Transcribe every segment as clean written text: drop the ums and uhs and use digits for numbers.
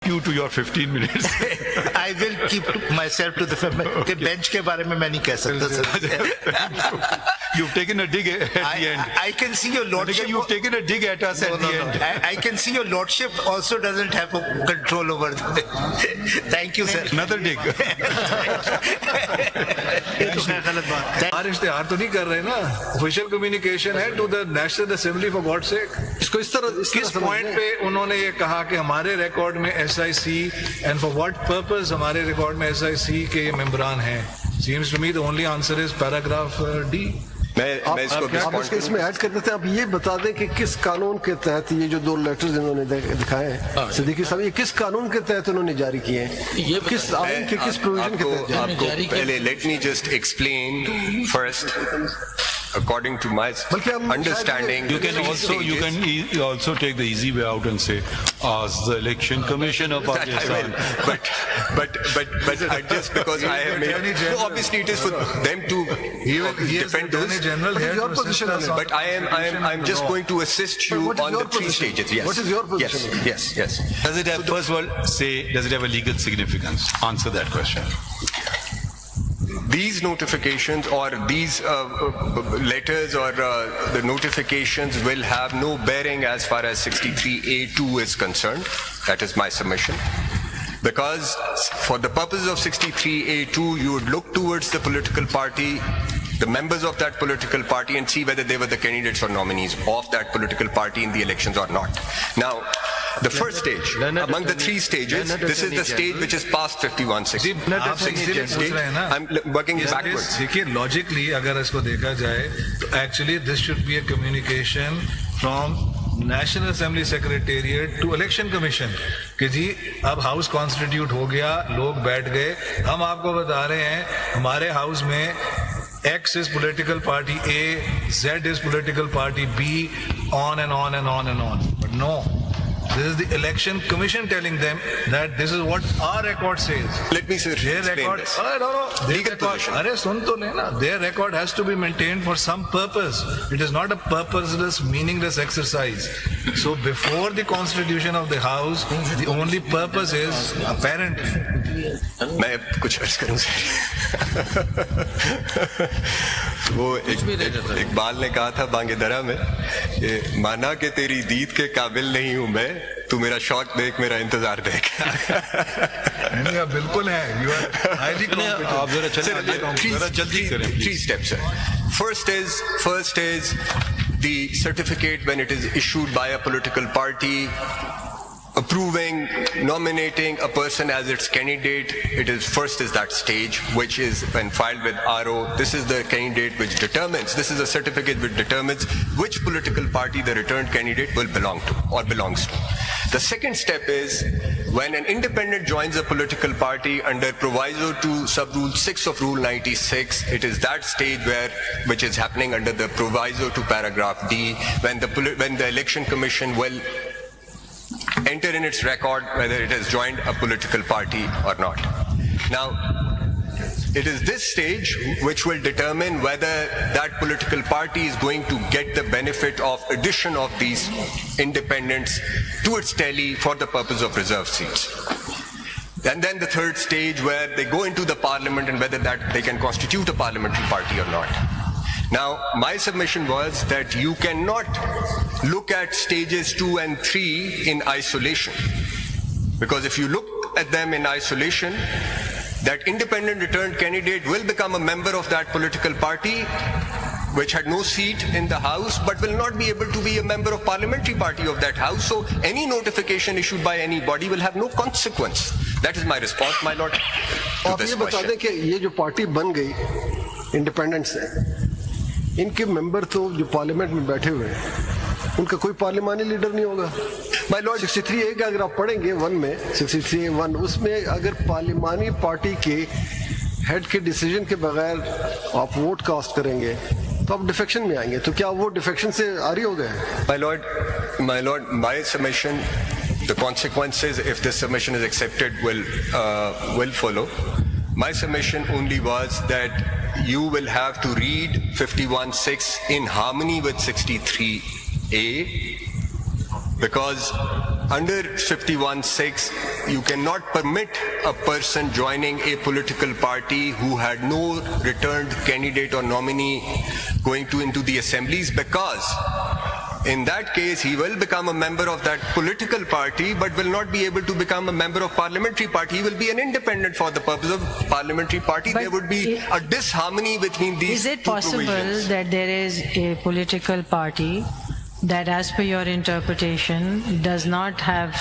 you to your 15 minutes. I will keep myself to the bench के बारे में मैं नहीं कह सकता sir. You've taken a dig at the end. I can see your lordship. You've taken a dig at us at the end. I can see your lordship also doesn't have control over the. Thank you, sir. Another dig. हमारे इश्तेहार तो नहीं कर रहे ना. Official communication है to the National Assembly for God's sake. इसको इस तरह किस पॉइंट पे उन्होंने ये कहा कि हमारे रिकॉर्ड में SIC and for what purpose हमारे रिकॉर्ड में SIC के ये मेंबरान हैं? Seems to me the only answer is paragraph D. आप इसको इसमें ऐड कर देते हैं. आप ये बता दें कि किस कानून के तहत ये जो 2 लेटर्स इन्होंने दिखाए हैं सिद्दीकी साहब, ये किस कानून के तहत उन्होंने जारी किए हैं, किस आइन के किस प्रोविजन के तहत जारी किए? पहले let me just explain first. According to my understanding, you can also take the easy way out and say, ask the Election Commission of Pakistan. but just because I have made, no, obviously it is for them to defend those. Your position on But I'm just going to assist you on the 3 stages. Yes. What is your position? Yes. Does it have, first of all, does it have a legal significance? Answer that question. These notifications or these letters or the notifications will have no bearing as far as 63A2 is concerned. That is my submission. Because for the purpose of 63A2, you would look towards the political party, the members of that political party, and see whether they were the candidates or nominees of that political party in the elections or not. Now, the first stage, among the 3 stages, this is the stage which is past 51-6. I'm working backwards. देखिए, logically, अगर इसको देखा जाए, तो actually this should be a communication from National Assembly Secretariat to Election Commission कि जी अब house constitute हो गया, लोग बैठ गए, हम आपको बता रहे हैं हमारे हाउस में X is political party A, Z is political party B, on and on and on and on. But no. This is the Election Commission telling them that this is what our record says. Let me explain this. Legal position. Their record has to be maintained for some purpose. It is not a purposeless, meaningless exercise. So before the constitution of the House, the only purpose is apparently. मैं कुछ अर्ज करूं sir. वो इकबाल ने कहा था बांगेदरा में, माना कि तेरी दीद के काबिल नहीं हूं मैं, तू मेरा शौक देख, मेरा इंतजार देख. बिल्कुल है. You are highly competent. 3 steps, sir. First is the certificate when it is issued by a political party approving, nominating a person as its candidate. It is first is that stage, which is when filed with RO. This is the candidate which determines, this is a certificate which determines which political party the returned candidate will belong to or belongs to. The second step is when an independent joins a political party under proviso to sub-rule 6 of Rule 96, it is that stage which is happening under the proviso to paragraph D, when the Election Commission will enter in its record whether it has joined a political party or not. Now, it is this stage which will determine whether that political party is going to get the benefit of addition of these independents to its tally for the purpose of reserved seats. And then the third stage where they go into the parliament and whether that they can constitute a parliamentary party or not. Now, my submission was that you cannot look at stages 2 and 3 in isolation. Because if you look at them in isolation, that independent returned candidate will become a member of that political party which had no seat in the house but will not be able to be a member of parliamentary party of that house. So any notification issued by anybody will have no consequence. That is my response, my lord, to this question. आप ये बता दें कि ये जो party बन गई independent से, इनके मेंबर तो जो पार्लियामेंट में बैठे हुए हैं, उनका कोई पार्लियामानी लीडर नहीं होगा. माय लॉर्ड 63A का अगर आप पढ़ेंगे 1 में 63A1, उसमें अगर पार्लियामानी पार्टी के हेड के डिसीजन के बगैर आप वोट कास्ट करेंगे तो आप डिफेक्शन में आएंगे. तो क्या वो डिफेक्शन से आरी हो गए? My lord, my submission, the consequences if this submission is accepted will follow. My submission only was that you will have to read 51(6) in harmony with 63A, because under 51(6) you cannot permit a person joining a political party who had no returned candidate or nominee going into the assemblies, because in that case, he will become a member of that political party, but will not be able to become a member of parliamentary party. He will be an independent for the purpose of parliamentary party. But there would be a disharmony between these Is it two possible provisions. that there is a political party that, as per your interpretation, does not have,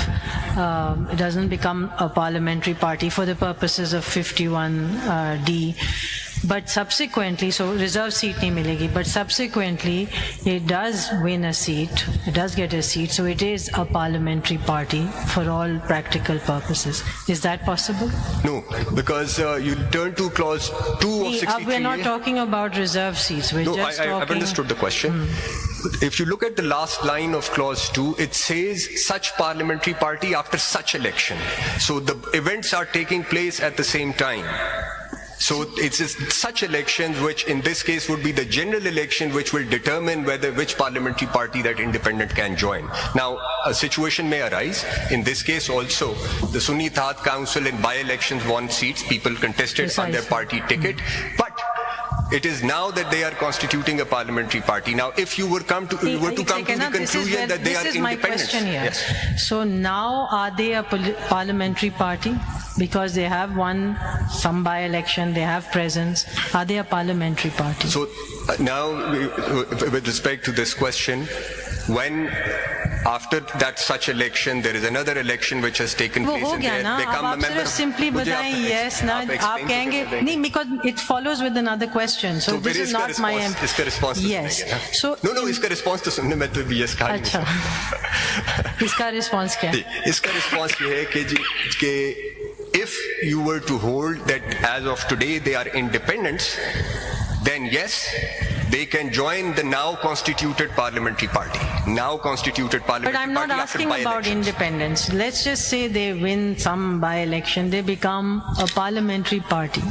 doesn't become a parliamentary party for the purposes of 51D, but subsequently, so reserve seat nahi milegi, but subsequently it does win a seat, it does get a seat, so it is a parliamentary party for all practical purposes. Is that possible? No, because you turn to clause 2 of 63A. We're not talking about reserve seats, we're No, just I've talking... understood the question. If you look at the last line of clause 2, it says such parliamentary party after such election. So the events are taking place at the same time. So it's just such elections, which in this case would be the general election, which will determine which parliamentary party that independent can join. Now, a situation may arise. In this case also, the Sunni Ittihat Council in by-elections won seats. People contested on their party ticket. But it is now that they are constituting a parliamentary party. Now, if you were to come to the conclusion that they are independent. This is my question here. Yes. So now are they a parliamentary party? Because they have won some by-election, they have presence. Are they a parliamentary party? So now, with respect to this question, when after that such election, there is another election which has taken place and they have become a member. Simply बताएं yes ना आप कहेंगे नहीं, because it follows with another question. So this is not my इसका response तो yes. सुनेंगे ना? So no इसका response तो सुनने में तो yes कहा नहीं अच्छा इसका response क्या है? इसका response ये है कि if you were to hold that as of today they are independents, then yes, they can join the now constituted parliamentary party. Now constituted parliamentary But I'm not party after asking about by-elections. independence. Let's just say they win some by-election, they become a parliamentary party.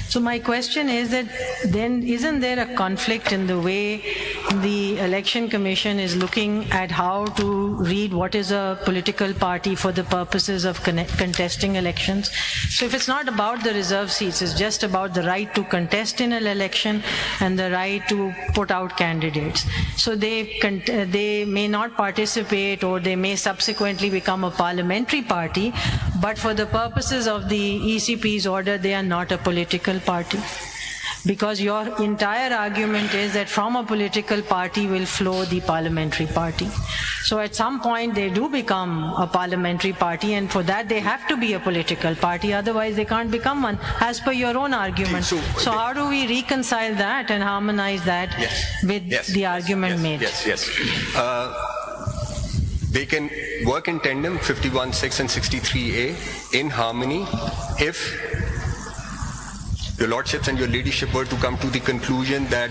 So my question is that then isn't there a conflict in the way the Election Commission is looking at how to read what is a political party for the purposes of contesting elections? So if it's not about the reserve seats, it's just about the right to contest in an election and the right to put out candidates. So they may not participate or they may subsequently become a parliamentary party, but for the purposes of the ECP's order, they are not a political party. Because your entire argument is that from a political party will flow the parliamentary party. So at some point they do become a parliamentary party, and for that they have to be a political party, otherwise they can't become one, as per your own argument. So how do we reconcile that and harmonize that with the argument made? Yes. They can work in tandem, 51(6) and 63A, in harmony, if your lordships and your ladyship were to come to the conclusion that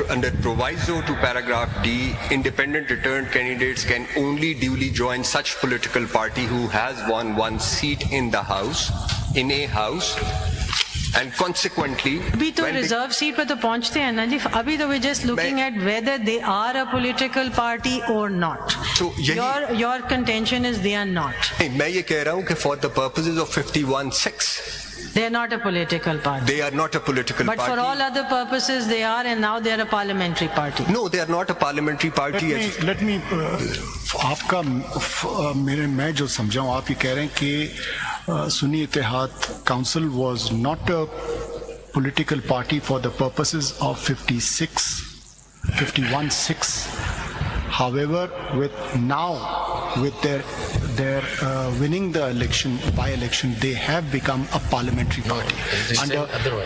under proviso to paragraph D, independent returned candidates can only duly join such political party who has won one seat in the house, in a house, and consequently अभी तो reserve seat पे तो पहुंचते हैं ना जी. अभी तो we're just looking at whether they are a political party or not. So your contention is they are not. मैं ये कह रहा हूँ कि for the purposes of 51(6), they are not a political party. they are not a political But party. for all other purposes they are, and now they are a parliamentary party. No, they are not a parliamentary party. Let me आपका मैं जो समझा हूँ, आप ये कह रहे हैं कि Sunni Ittehad Council was not a political party for the purposes of 51(6). However, with their winning the election by election, they have become a parliamentary party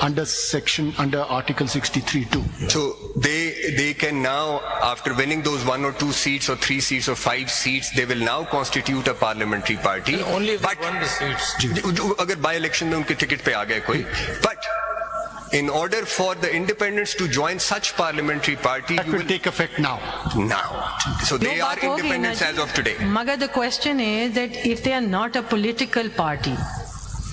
under Article 63(2). So they can now, after winning those 1 or 2 seats or 3 seats or 5 seats, they will now constitute a parliamentary party. And only if they won the seats. अगर by election में उनके ticket पे आ गए कोई, but in order for the independents to join such parliamentary party, That will take effect now. So they are independents as of today. Magar, the question is that if they are not a political party,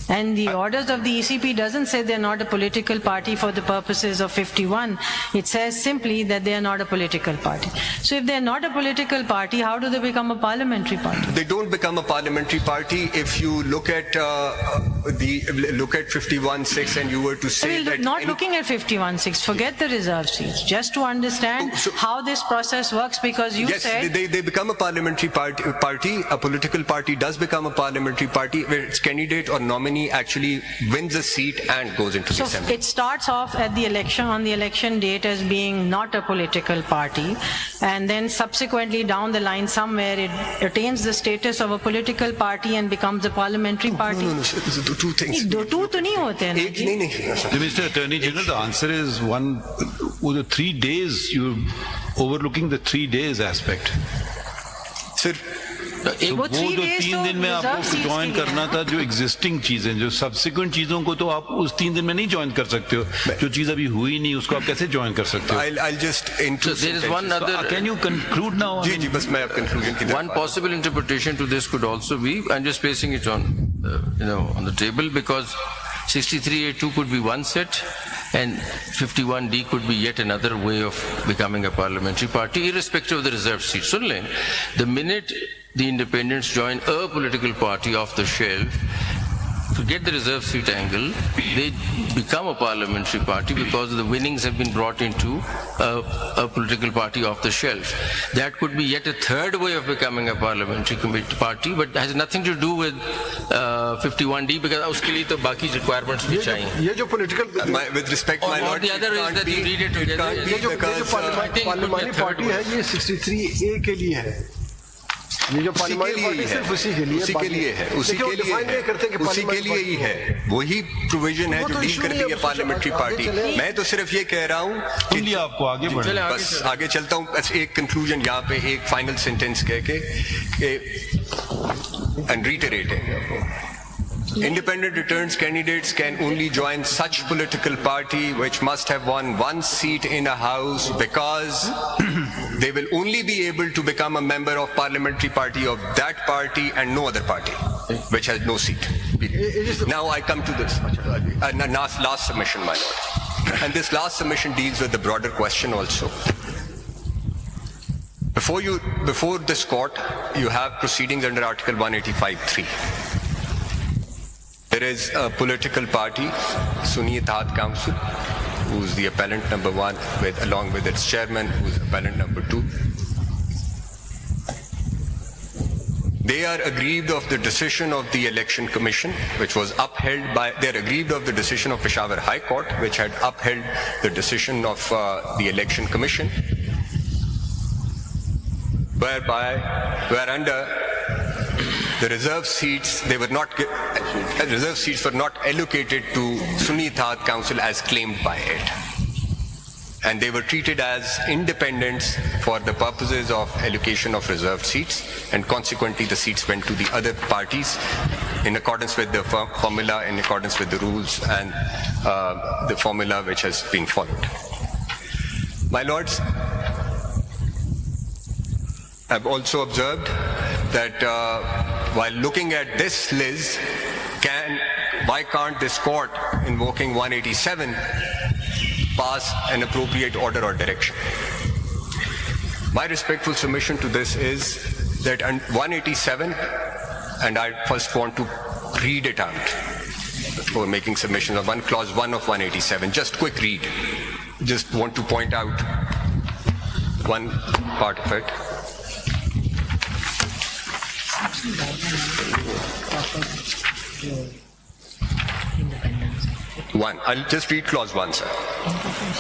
And the orders of the ECP doesn't say they're not a political party for the purposes of 51. It says simply that they are not a political party. So if they're not a political party, how do they become a parliamentary party? They don't become a parliamentary party if you look at 51-6 and you were to say that Not looking at 51-6, forget the reserve seats, just to understand how this process works, because you yes, said... they become a parliamentary party. A political party does become a parliamentary party where its candidate or nominee actually wins a seat and goes into the assembly. It starts off at the election, on the election date, as being not a political party, and then subsequently down the line somewhere it attains the status of a political party and becomes a parliamentary party. No, two things. Two to nahi hote hain na Ek ji. nahi. Mr. Attorney General, the answer is one, with the 3 days, you're overlooking the 3 days aspect. Sir, वो 3 तो days 3 तो दिन में reserve आपको seats join के लिए करना ना। था, जो एग्जिस्टिंग चीजें, जो सब्सिक्वेंट चीजों को तो आप उस 3 दिन में नहीं ज्वाइन कर सकते हो, जो चीज अभी हुई नहीं उसको आप कैसे ज्वाइन कर सकते हो? I'll just into So there is one other. Can you conclude now? जी जी बस मैं अब conclusion की तरफ One possible interpretation to this could also be, I'm just placing it on, on the table, because 63A2 could be one set, and 51D could be yet another way of becoming a parliamentary party, irrespective of the reserved seat. So, the minute the independents join a political party off the shelf, forget the reserve seat angle, they become a parliamentary party because the winnings have been brought into a political party off the shelf. That could be yet a third way of becoming a parliamentary party, but has nothing to do with 51D, because uske liye to baki requirements bhi chahiye. ये जो political with respect, my Or lord, the other it is can't that be- you read it it together. can't be ये जो because, parliamentary party है ये 63A के लिए है। ये जो उसी के पार्लियामानी लिए पार्टी ही सिर्फ है, उसी के लिए उसी के लिए है, उसी के लिए define नहीं है, करते कि उसी के पार्लियामानी लिए ही है, वही प्रोविजन है वो जो तो डील issue करती नहीं है, है अब पार्लियामेंट्री आगे पार्टी। चलें। मैं तो सिर्फ ये कह रहा हूँ कि इसलिए आपको आगे बढ़ना है। बस आगे चलता हूँ, बस एक कंक्लूजन यहाँ पे एक फाइनल सेंटेंस कह के and reiterating. Independent returns candidates can only join such political party which must have won one seat in a house, because they will only be able to become a member of parliamentary party of that party and no other party which has no seat. Now I come to this last submission, my lord. And this last submission deals with the broader question also. Before this court, you have proceedings under Article 185(3). There is a political party, Sunni Ittehad Council, who's the appellant number 1, along with its chairman, who's appellant number 2. They are aggrieved of the decision of the Election Commission, which was upheld by, they are aggrieved of the decision of Peshawar High Court, which had upheld the decision of the Election Commission, whereunder the reserve seats, reserve seats were not allocated to Sunni Ittehad Council as claimed by it. And they were treated as independents for the purposes of allocation of reserved seats, and consequently the seats went to the other parties in accordance with the formula, in accordance with the rules and the formula which has been followed. My lords, I've also observed that while looking at this list, why can't this court, invoking 187, pass an appropriate order or direction? My respectful submission to this is that 187, and I first want to read it out before making submission of clause 1 of 187. Just quick read. Just want to point out one part of it. 1. I'll just read clause 1, sir.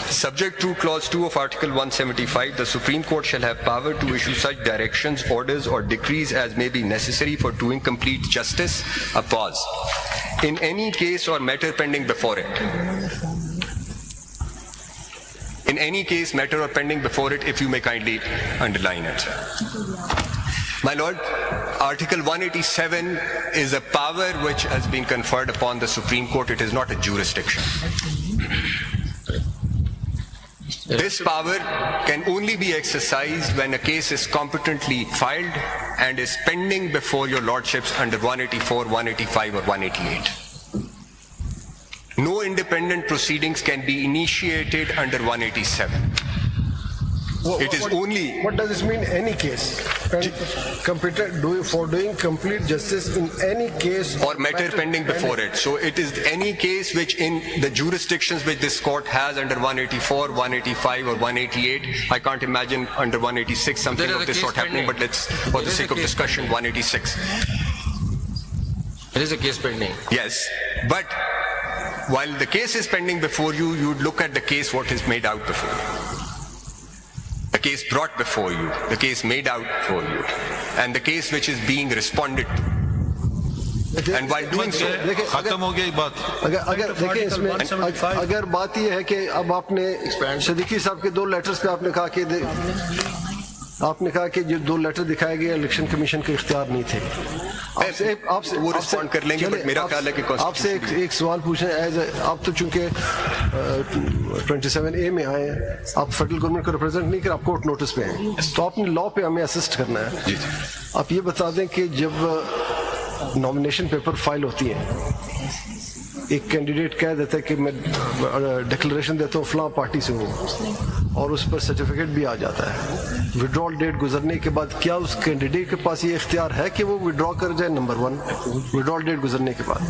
Subject to clause 2 of Article 175, the Supreme Court shall have power to issue such directions, orders, or decrees as may be necessary for doing complete justice. A pause. In any case or matter pending before it. In any case, matter or pending before it, if you may kindly underline it. My lord, Article 187 is a power which has been conferred upon the Supreme Court. It is not a jurisdiction. This power can only be exercised when a case is competently filed and is pending before your lordships under 184, 185 or 188. independent proceedings can be initiated under 187. It is only... What does this mean, any case? For doing complete justice in any case... Or matter pending before it. So it is any case which in the jurisdictions which this court has under 184, 185 or 188, I can't imagine under 186 something of this sort happening, but let's, for the sake of discussion, 186. There is a case pending. Yes, but while the case is pending before you, you would look at the case what is made out before you. The case brought before you, the case made out for you, and the case which is being responded to. And while doing so, खत्म हो गया ये बात. अगर देखिए इसमें अगर बात ये है कि अब आपने सिद्दीकी साहब के 2 लेटर्स पे आपने कहा कि जो 2 लेटर दिखाए गए इलेक्शन कमीशन के इख्तियार नहीं थे. आपसे वो रिस्पॉन्ड कर लेंगे, बट मेरा ख्याल है कि आपसे एक सवाल पूछना है. आप तो चूंकि 27A में आए हैं, आप फेडरल गवर्नमेंट को रिप्रेजेंट नहीं कर, आप कोर्ट नोटिस पे हैं, तो आपने लॉ पे हमें असिस्ट करना है. आप ये बता दें कि जब नॉमिनेशन पेपर फाइल होती है, एक कैंडिडेट कह देता है कि मैं डिक्लेरेशन देता हूँ फलां पार्टी से हूँ, और उस पर सर्टिफिकेट भी आ जाता है. विड्रॉल डेट गुजरने के बाद क्या उस कैंडिडेट के पास ये इख्तियार है कि वो विड्रॉ कर जाए? नंबर 1, विड्रॉल डेट गुजरने के बाद.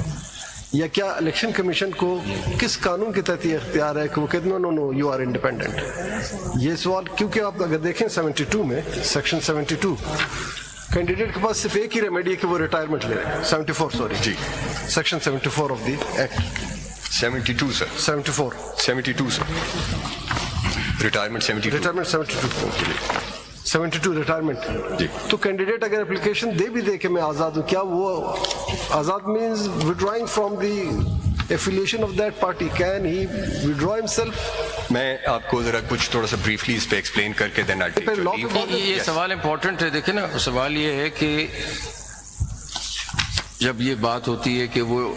या क्या इलेक्शन कमीशन को किस कानून के तहत ये इख्तियार है कि वो कहते नो यू आर इंडिपेंडेंट? ये सवाल, क्योंकि आप अगर देखें 72 में, सेक्शन 72, कैंडिडेट के पास सिर्फ एक ही रेमेडी है कि वो रिटायरमेंट ले रहे हैं. 74 सॉरी जी, section 74 of the act. 72 sir. 72 sir. Retirement 72 retirement. तो कैंडिडेट अगर एप्लीकेशन दे कि मैं आज़ाद हूँ, क्या वो आज़ाद means withdrawing from the affiliation of that party? Can he withdraw himself? मैं आपको जरा कुछ थोड़ा सा ब्रीफली इस पे एक्सप्लेन करके देना. ये सवाल इम्पोर्टेंट है. देखिए ना, सवाल ये है कि जब ये बात होती है कि वो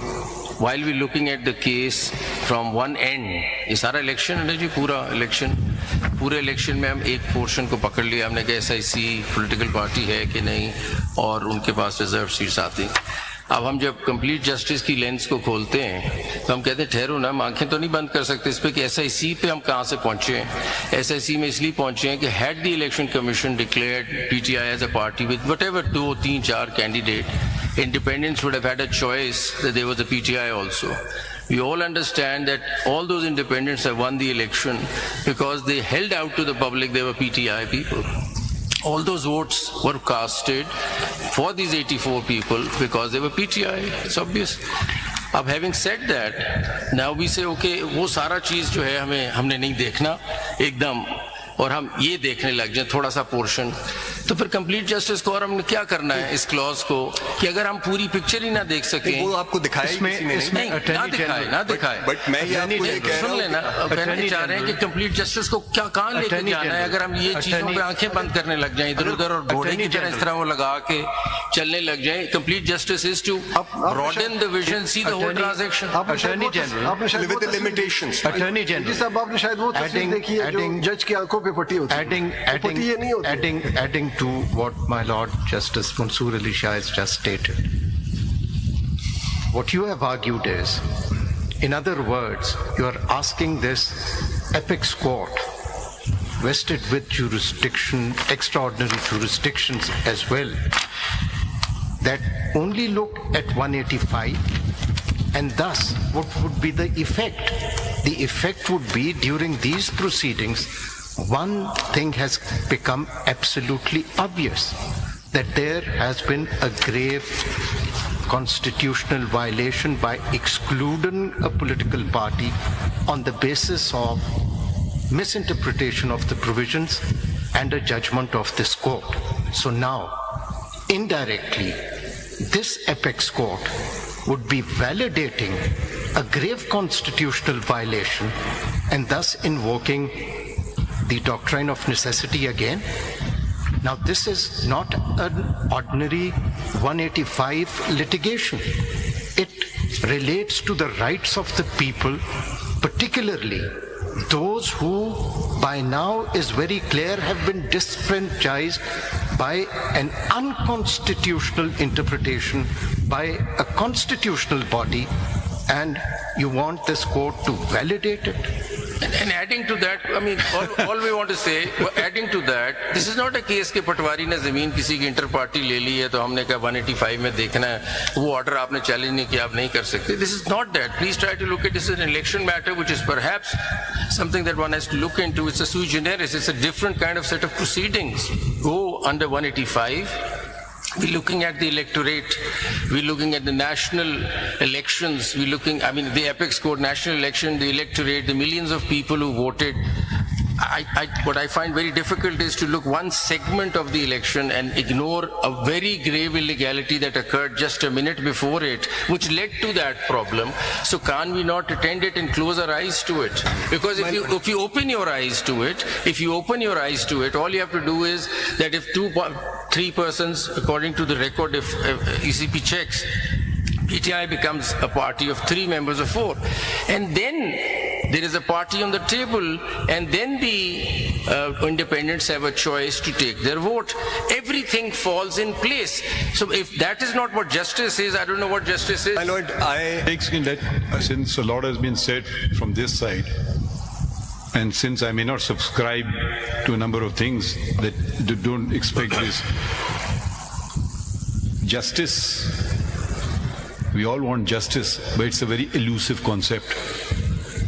while we looking at the case from one end, ये सारा इलेक्शन है ना जी, पूरे इलेक्शन में हम एक पोर्शन को पकड़ लिया. हमने कहा SIC पॉलिटिकल पार्टी है कि नहीं, और उनके पास रिजर्व सीट्स आती. अब हम जब कंप्लीट जस्टिस की लेंस को खोलते हैं तो हम कहते हैं ठहरो ना, हम आंखें तो नहीं बंद कर सकते इस पे कि SIC पे हम कहाँ से पहुंचे हैं. SIC में इसलिए पहुंचे हैं कि had the election commission declared PTI as a party with whatever 2, 3, 4 candidate, independents would have had a choice that there was a PTI also. We all understand that all those independents have won the election because they held out to the public they were PTI people. All those votes were casted for these 84 people because they were PTI. It's obvious. अब having said that, now we say okay, वो सारा चीज जो है हमने नहीं देखना एकदम, और हम ये देखने लग जाए थोड़ा सा पोर्शन, तो फिर कंप्लीट जस्टिस को और हमने क्या करना है इस क्लॉज को कि अगर हम पूरी पिक्चर ही ना देख सके, वो आपको दिखाए ना दिखाए. बट मैं ये आपको ये कह रहा हूं, सुन लेना, कहना चाह रहे हैं कि कंप्लीट जस्टिस को क्या कहां लेके जाना है अगर हम ये चीजों पे आंखें बंद करने लग जाएं इधर उधर, और घोड़े की तरह इस तरह वो लगा के चलने लग जाएं. Complete justice is to broaden the vision, see the whole transaction. Attorney general with the limitations. Attorney general साहब, आपने शायद वो तस्वीर देखी है जो जज की आंखों पे पट्टी होती है. Adding to what my Lord Justice Mansoor Ali Shah has just stated, what you have argued is, in other words, you are asking this apex court, vested with jurisdiction, extraordinary jurisdictions as well, that only look at 185, and thus what would be the effect? The effect would be during these proceedings, one thing has become absolutely obvious, that there has been a grave constitutional violation by excluding a political party on the basis of misinterpretation of the provisions and a judgment of this court. So now, indirectly, this apex court would be validating a grave constitutional violation and thus invoking the doctrine of necessity again. Now this is not an ordinary 185 litigation. It relates to the rights of the people, particularly those who by now is very clear have been disfranchised by an unconstitutional interpretation by a constitutional body and you want this court to validate it. And adding to that, I mean, all we want to say, adding to that, this is not a case कि पटवारी ने जमीन किसी की inter party ले ली है तो हमने कहा 185 में देखना है, वो ऑर्डर आपने चैलेंज नहीं किया, आप नहीं कर सकते. This is not that. Please try to look at this as an election matter, which is perhaps something that one has to look into. It's a sui generis. It's a different kind of set of proceedings. Go under 185. We're looking at the electorate, we're looking at the national elections, we're looking, I mean, the apex court, national election, the electorate, the millions of people who voted. What I find very difficult is to look one segment of the election and ignore a very grave illegality that occurred just a minute before it, which led to that problem. So can we not attend it and close our eyes to it? Because if you open your eyes to it, all you have to do is that if 3 persons, according to the record, if ECP checks, PTI becomes a party of 3 members of 4. And then there is a party on the table, and then the independents have a choice to take their vote. Everything falls in place. So if that is not what justice is, I don't know what justice is. My Lord, since a lot has been said from this side, and since I may not subscribe to a number of things that don't expect this, justice, we all want justice, but it's a very elusive concept.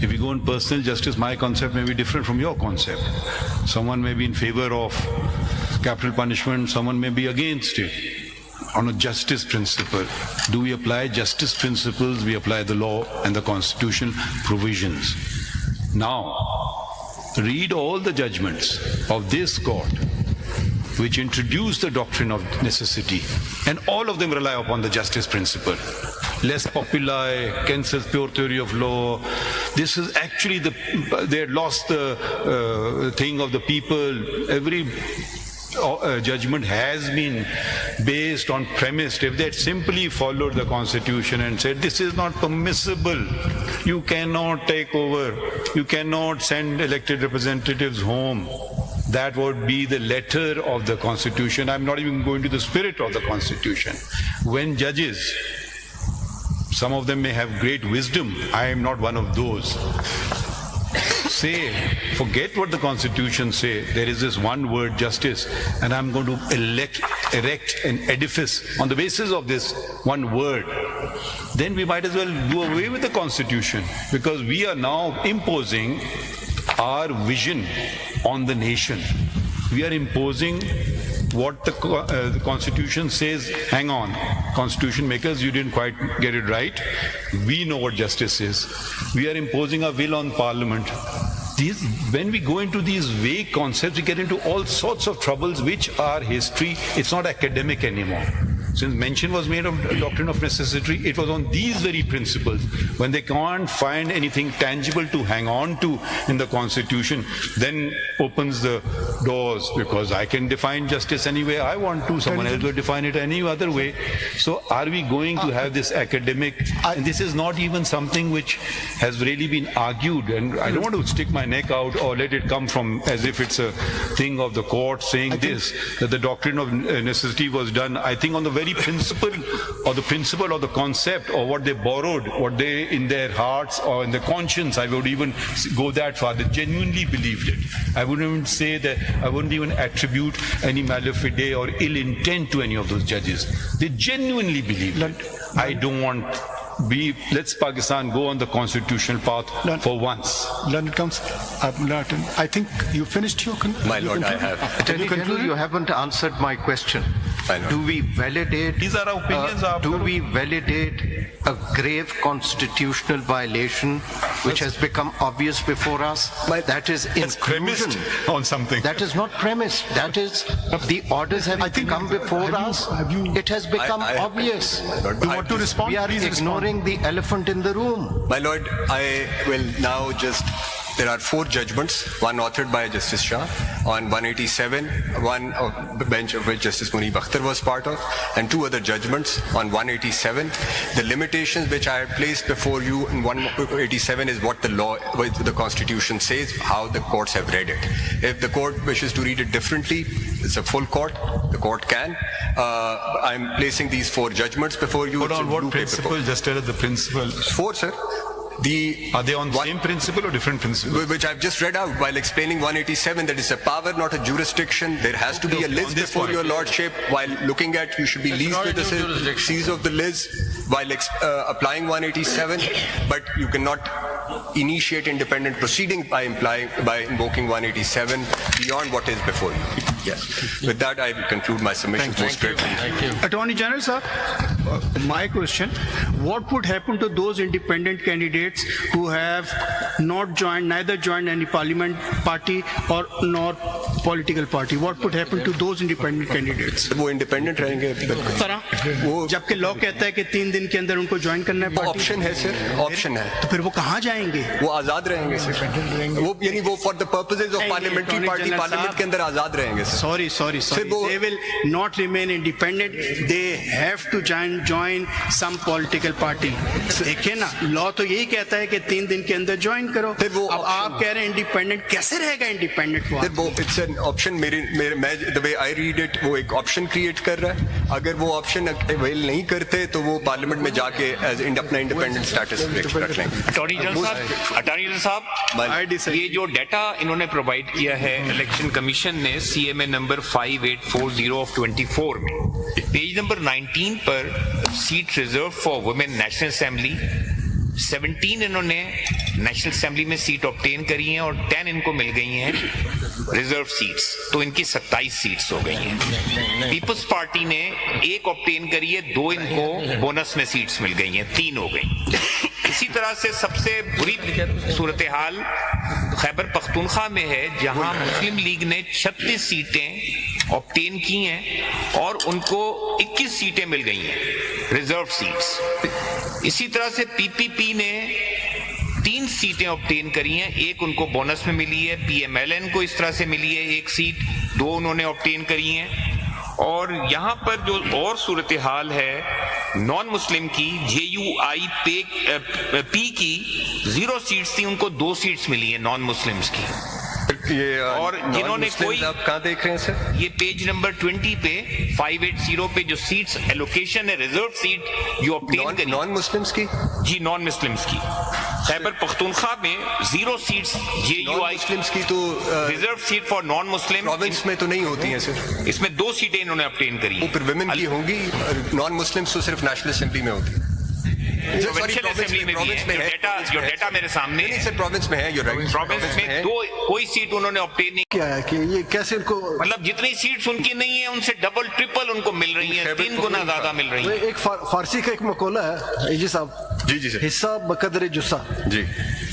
If you go on personal justice, my concept may be different from your concept. Someone may be in favor of capital punishment, someone may be against it. On a justice principle, do we apply justice principles? We apply the law and the constitution provisions. Now, read all the judgments of this court which introduce the doctrine of necessity, and all of them rely upon the justice principle. Les populi, Keynes's pure theory of law. This is actually they had lost the thing of the people. Every judgment has been based on premise. If they had simply followed the constitution and said, this is not permissible, you cannot take over, you cannot send elected representatives home, that would be the letter of the constitution. I'm not even going to the spirit of the constitution. When judges, some of them may have great wisdom, I am not one of those, say, forget what the constitution say, there is this one word, justice, and I'm going to erect an edifice on the basis of this one word, then we might as well do away with the constitution, because we are now imposing our vision on the nation. We are imposing what the constitution says. Hang on, constitution makers, you didn't quite get it right. We know what justice is. We are imposing our will on parliament. When we go into these vague concepts, we get into all sorts of troubles which are history. It's not academic anymore. Since mention was made of doctrine of necessity, it was on these very principles. When they can't find anything tangible to hang on to in the constitution, then opens the doors, because I can define justice any way I want to, someone else will define it any other way. So are we going to have this academic, and this is not even something which has really been argued, and I don't want to stick my neck out or let it come from as if it's a thing of the court saying this, that the doctrine of necessity was done, I think on the very principle or the concept, or what they borrowed, what they in their hearts or in their conscience, I would even go that far, they genuinely believed it. I wouldn't even say that, I wouldn't even attribute any malafide or ill intent to any of those judges. They genuinely believed it. I don't want let's Pakistan go on the constitutional path for once. Learned Counsel, I think you finished your My Lord, I have. Attorney General, you haven't answered my question. Do we validate? These are our opinions. Do we validate a grave constitutional violation which has become obvious before us? That is inclusion on something. That is not premised. That is the orders have come before us. It has become obvious. You want to respond? We are ignoring the elephant in the room. My Lord, I will now just there are 4 judgments, one authored by Justice Shah on 187, one of the bench of which Justice Munib Akhtar was part of, and 2 other judgments on 187. The limitations which I have placed before you in 187 is what the law, what the Constitution says, how the courts have read it. If the court wishes to read it differently, it's a full court, the court can. I'm placing these 4 judgments before you. But on what principle? Just tell us the principle. 4, sir. Are they on the same principle or different principle? Which I've just read out while explaining 187, that it's a power, not a jurisdiction. There has to be a list before your lordship. While looking at, you should be leased with the seas of the list while applying 187, but you cannot initiate independent proceeding by invoking 187 beyond what is before you. Yes. With that, I will conclude my submission. Thank you. Attorney General, sir, my question: what would happen to those independent candidates who have not joined, neither joined any parliament party or nor political party? What would happen to those independent candidates? वो independent रहेंगे. वो जबकि law कहता है कि 3 दिन के अंदर उनको ज्वाइन करना है. ऑप्शन है सर, ऑप्शन है. तो फिर वो कहाँ जाएंगे? वो आजाद रहेंगे सर. वो यानी वो for the purposes of parliamentary party parliament के अंदर आजाद रहेंगे. Sorry. They will not remain independent. They have to join some political party. देखिए ना, लॉ तो यही कहता है कि 3 दिन के अंदर ज्वाइन करो. अब आप कह रहे हैं इंडिपेंडेंट, कैसे रहेगा इंडिपेंडेंट? वो it's an option. The way I read it, वो एक ऑप्शन क्रिएट कर रहा है. अगर वो ऑप्शन अवेल नहीं करते तो वो पार्लियामेंट में जाके अपना इंडिपेंडेंट स्टेटस रख लेंगे. अटॉर्नी जनरल साहब, ये जो डाटा इन्होंने प्रोवाइड किया है इलेक्शन कमीशन ने CMA नंबर 5840 ऑफ 24 में, पेज नंबर 19 पर seat reserve for women national assembly 17 इन्होंने नेशनल असेंबली में सीट ऑब्टेन करी हैं और 10 इनको मिल गई हैं रिजर्व सीट्स, तो इनकी 27 सीट्स हो गई हैं. पीपल्स पार्टी ने 1 ऑब्टेन करी है, 2 इनको बोनस में सीट्स मिल गई हैं, 3 हो गई. इसी तरह से सबसे बुरी सूरत हाल खैबर पख्तूनख्वा में है, जहां मुस्लिम लीग ने 36 सीटें ऑब्टेन की हैं और उनको 21 सीटें मिल गई हैं रिजर्व सीट्स. इसी तरह से PPP ने 3 सीटें ऑब्टेन करी हैं, 1 उनको बोनस में मिली है, PMLN को इस तरह से मिली है 1 सीट, 2 उन्होंने ऑब्टेन करी हैं. और यहाँ पर जो और सूरत हाल है नॉन मुस्लिम की, JUIP की 0 सीट्स थी, उनको 2 सीट्स मिली है नॉन मुस्लिम्स की. ये और जिन्होंने कोई, आप कहाँ देख रहे हैं सर? ये पेज नंबर 20 पे 580 पे जो सीट्स एलोकेशन है, रिजर्व सीट जो ऑब्टेन करी नॉन मुस्लिम्स की, जी नॉन मुस्लिम्स की, खैबर पख्तूनख्वा में 0 सीट्स JUI मुस्लिम्स की, तो reserve seat for non Muslim province में तो नहीं होती हैं सर. इसमें 2 सीटें इन्होंने ऑब्टेन करी. वो फिर विमेन की होंगी, नॉन मुस्लिम्स तो सिर्फ नेशनल असेंबली में होती है. प्रोविंशियल असेंबली में भी है. जो डेटा मेरे सामने है, सर प्रोविंस में है, you're right. प्रोविंस में 2 कोई सीट उन्होंने ऑब्टेन नहीं क्या है कि ये कैसे इनको, मतलब जितनी सीट्स उनकी नहीं है उनसे डबल ट्रिपल उनको मिल रही है, 3 गुना ज्यादा मिल रही है. एक फारसी का एक मकौला है जी साहब, जी सर, हिस्सा बकदर जुस्सा, जी,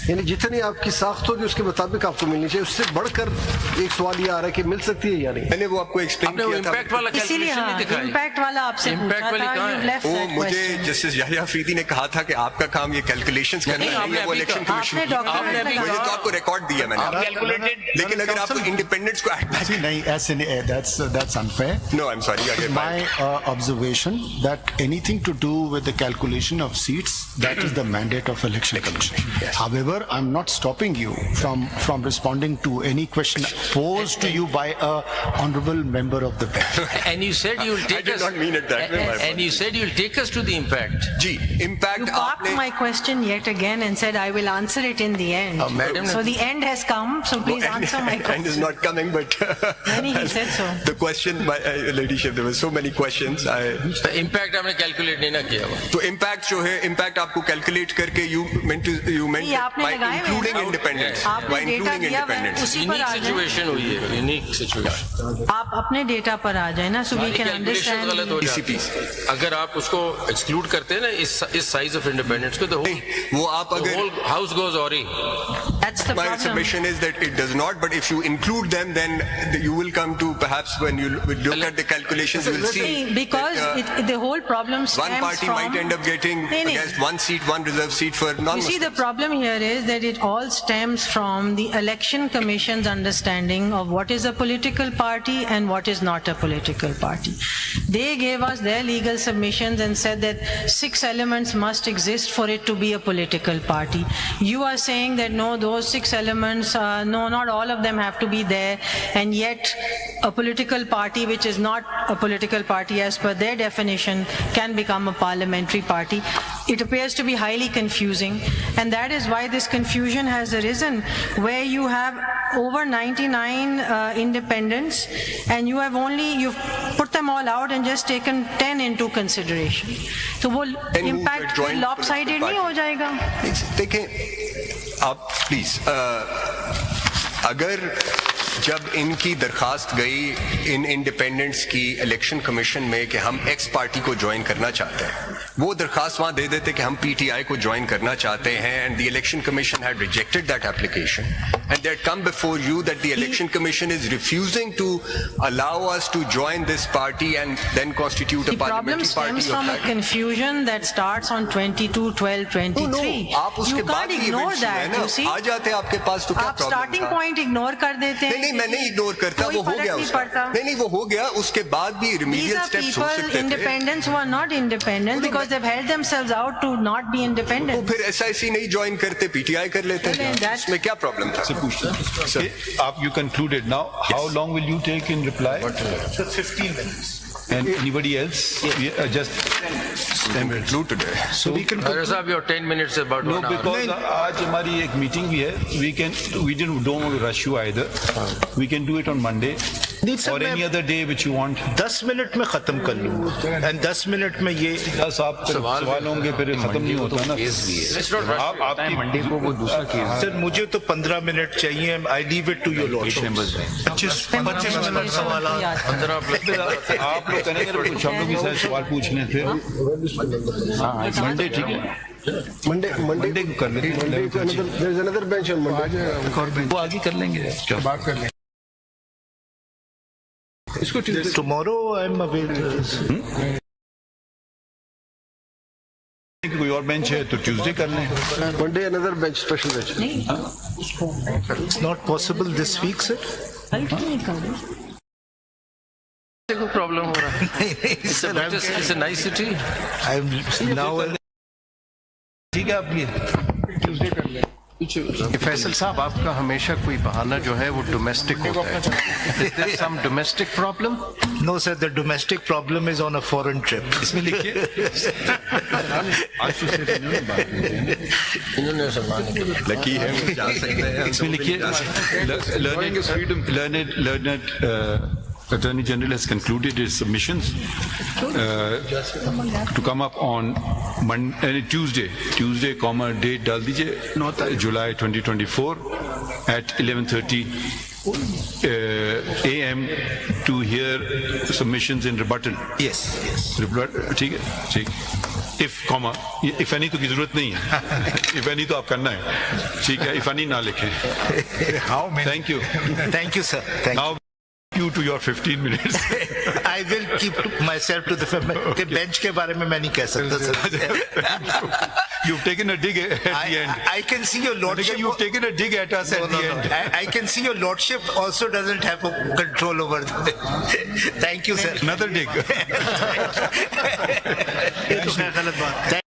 यानी जितनी आपकी साख्त होगी उसके मुताबिक आपको मिलनी चाहिए. उससे बढ़कर एक सवाल ये आ रहा है कि मिल सकती है या नहीं. मैंने वो आपको एक्सप्लेन किया था. इम्पैक्ट वाला कैलकुलेशन नहीं दिखाया. इम्पैक्ट वाला आपसे पूछा था, वो मुझे जस्टिस याहिया अफरीदी ने कहा था कि आपका काम ये कैलकुलेशंस करना है, वो इलेक्शन कमीशन मुझे तो आपको रिकॉर्ड दिया मैंने. लेकिन अगर आप इंडिपेंडेंस को नहीं, ऐसे नहीं, that's unfair. No, I'm sorry. My observation that anything to do with the calculation of seats, that is the mandate of election commission. Yes. However, I'm not stopping you from responding to any question posed to you by a honorable member of the bench. And you said you will take us. I did not mean it that way. And you said you will take us to the impact. जी, impact. You parked my question yet again and said I will answer it in the end. Madam, so the end has come. So please answer my question. End is not coming, but he said so. The question, my ladyship, there were so many questions. Impact आपने calculate नहीं ना किया. तो impact जो है, impact आपको calculate करके you meant by including independence. आपने डेटा दिया है, उसी पर आ जाए. Unique situation. आप अपने डेटा पर आ जाए ना, so we can understand. गलत हो जाती है. अगर आप उसको एक्सक्लूड करते हैं ना इस साइज ऑफ इंडिपेंडेंस को, तो वो आप अगर house goes ऑरी. That's the My problem. submission is that it does not, but if you include them, then you will come to, perhaps when you look at the calculations, you will see. Because that, the whole problem stems one party from, might end up getting against one seat, one reserved seat for non-Muslims. You see, the problem here is that it all stems from the Election Commission's understanding of what is a political party and what is not a political party. They gave us their legal submissions and said that 6 elements must exist for it to be a political party. You are saying that no, those 6 elements, no, not all of them have to be there, and yet a political party which is not a political party as per their definition can become a parliamentary party. It appears to be highly confusing, and that is why this confusion has arisen, where you have over 99 independents and you've put them all out and just taken 10 into consideration. So वो impact lopsided नहीं हो जाएगा? देखें आप please, अगर जब इनकी दरखास्त गई इन इंडिपेंडेंट्स की इलेक्शन कमीशन में कि हम एक्स पार्टी को ज्वाइन करना चाहते हैं, वो दरखास्त वहां दे देते कि हम पीटीआई को ज्वाइन करना चाहते हैं, and the election commission had rejected that application and they had come before you that the election commission is refusing to allow us to join this party and then constitute a parliamentary party. The problem stems from a confusion that starts on 22/12/23. आप उसके बाद ignore that, you see. आ जाते आपके पास तो क्या आप problem starting point ignore कर देते हैं. नहीं, मैं नहीं इग्नोर करता, वो हो गया उसका. नहीं, वो हो गया, उसके बाद भी रिमीडियल स्टेप्स हो सकते थे. Independents who are not independent because they've held themselves out to not be independent. वो फिर SIC नहीं ज्वाइन करते, PTI कर लेते हैं. इसमें क्या प्रॉब्लम था? Sir, you concluded. Now, how long will you take in reply? Sir, 15 minutes. And anybody else? Just conclude today. So we can conclude. Your 10 minutes about no, 1 hour. because आज हमारी एक meeting भी है. We don't want to rush you either. We can do it on Monday. or any other day which you want. 10 minute में खत्म कर लूंगा. And 10 minute में ये 10 आप सवाल होंगे फिर खत्म नहीं होता ना. आप आपकी मंडे को वो दूसरा केस. सर मुझे तो 15 मिनट चाहिए. I leave it to your lordship. 25 minute सवाल. 15 आप लोग करेंगे तो कुछ हम लोग भी शायद सवाल पूछ लें फिर. मंडे ठीक है. मंडे को कर लेंगे. There's another bench on Monday. वो आगे कर लेंगे. बात कर लेंगे. Tomorrow I'm available. कोई और बेंच है तो ट्यूसडे कर लें. Monday another bench, special bench. It's not possible this week, sir. कोई प्रॉब्लम हो रहा है. It's a nice city. I'm now. ठीक है आप ये ट्यूसडे कर लें. फैसल साहब, आपका हमेशा कोई बहाना जो है वो डोमेस्टिक होता है. Is there some domestic problem? No, sir. The domestic problem is on a foreign trip. इसमें लिखिए. आज तो सिर्फ इन्होंने सम्मान लकी है वो जा सकते हैं. इसमें लिखिए. Learned Attorney General has concluded his submissions to come up on Tuesday, date डाल दीजिए July 2024 at 11:30 a.m. to hear submissions in rebuttal. Yes. ठीक है, ठीक. If any तो की जरूरत नहीं है. If any तो आप करना है. ठीक है. If any ना लिखें. How many? Thank you. Thank you, sir. Thank now, you to your 15 minutes. I will keep myself to the के bench के बारे में मैं नहीं कह सकता sir. You've taken a dig at the end. I can see your lordship. You've taken a dig at us at the end. I can see your lordship also doesn't have control over the. Thank you, sir. Another dig.